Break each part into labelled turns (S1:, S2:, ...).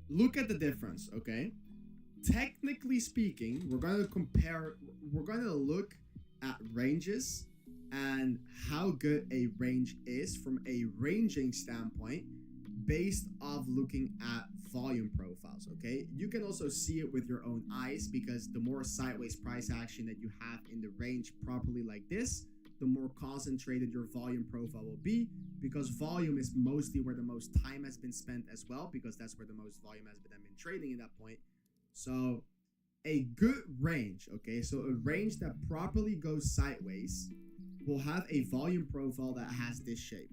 S1: look at the difference, okay? Technically speaking, we're going to look at ranges and how good a range is from a ranging standpoint based off looking at volume profiles, okay? You can also see it with your own eyes because the more sideways price action that you have in the range properly like this, the more concentrated your volume profile will be, because volume is mostly where the most time has been spent as well, because that's where the most volume has been trading at that point. So a good range, okay, so a range that properly goes sideways will have a volume profile that has this shape,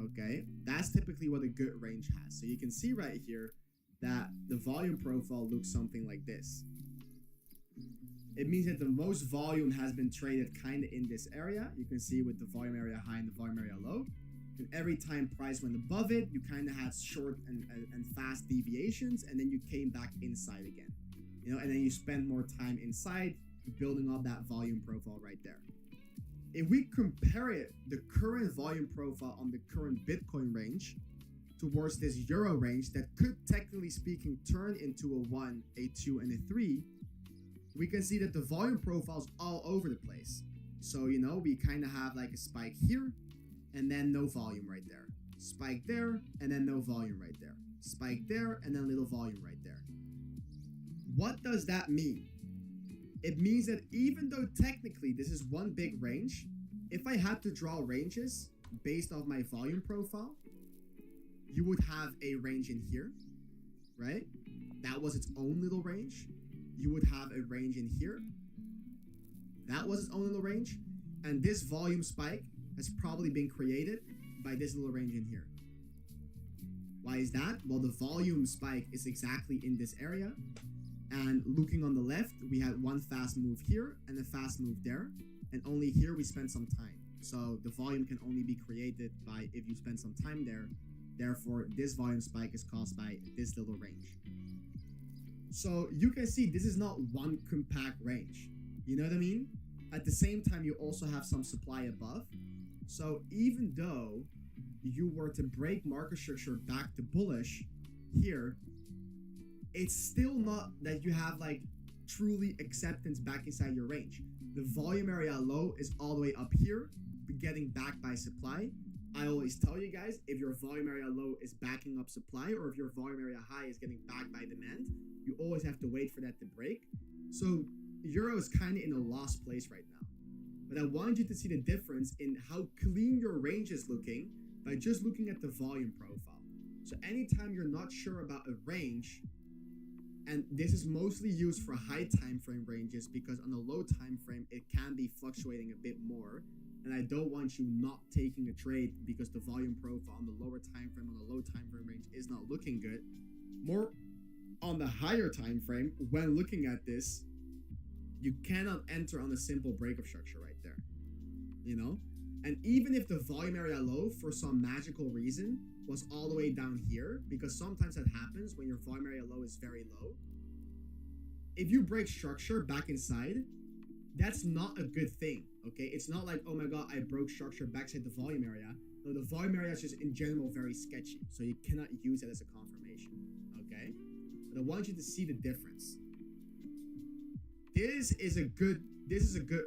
S1: okay? That's typically what a good range has. So you can see right here that the volume profile looks something like this. It means that the most volume has been traded kind of in this area. You can see with the volume area high and the volume area low. And every time price went above it, you kind of had short and fast deviations, and then you came back inside again. You know, and then you spend more time inside building up that volume profile right there. If we compare it, the current volume profile on the current Bitcoin range towards this Euro range that could technically speaking turn into a 1, a 2, and a 3, we can see that the volume profile is all over the place. So, you know, we kind of have like a spike here and then no volume right there. Spike there and then no volume right there. Spike there and then little volume right there. What does that mean? It means that even though technically this is one big range, if I had to draw ranges based off my volume profile, you would have a range in here, right? That was its own little range. You would have a range in here. That was its own little range. And this volume spike has probably been created by this little range in here. Why is that? Well, the volume spike is exactly in this area. And looking on the left, we had one fast move here and a fast move there. And only here we spent some time. So the volume can only be created by if you spend some time there. Therefore, this volume spike is caused by this little range. So you can see this is not one compact range. You know what I mean? At the same time, you also have some supply above. So even though you were to break market structure back to bullish here, it's still not that you have like truly acceptance back inside your range. The volume area low is all the way up here, getting backed by supply. I always tell you guys, if your volume area low is backing up supply, or if your volume area high is getting backed by demand, you always have to wait for that to break. So Euro is kind of in a lost place right now. But I want you to see the difference in how clean your range is looking by just looking at the volume profile. So anytime you're not sure about a range, and this is mostly used for high time frame ranges because on a low time frame it can be fluctuating a bit more, and I don't want you not taking a trade because the volume profile on the lower time frame on the low time frame range is not looking good. More on the higher time frame, when looking at this, you cannot enter on a simple breakup structure right there, you know? And even if the volume area low for some magical reason was all the way down here, because sometimes that happens when your volume area low is very low, if you break structure back inside, that's not a good thing, okay? It's not like, oh my god, I broke structure backside the volume area. No, the volume area is just in general very sketchy, so you cannot use it as a confirmation, okay? But I want you to see the difference. This is a good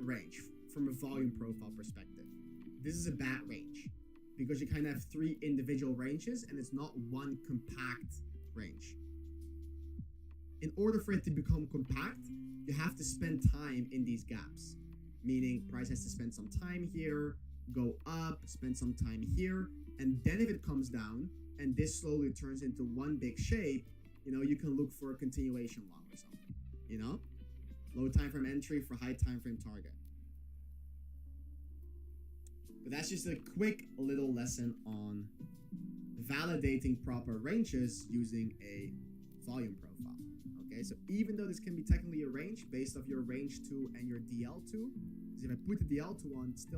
S1: range from a volume profile perspective. This is a bad range because you kind of have three individual ranges and it's not one compact range. In order for it to become compact, you have to spend time in these gaps, meaning price has to spend some time here, go up, spend some time here, and then if it comes down and this slowly turns into one big shape, you know, you can look for a continuation long or something, you know? Low time frame entry for high time frame target. But that's just a quick little lesson on validating proper ranges using a volume profile. Okay, so even though this can be technically a range based off your range 2 and your DL2, because if I put the DL2 on, it's still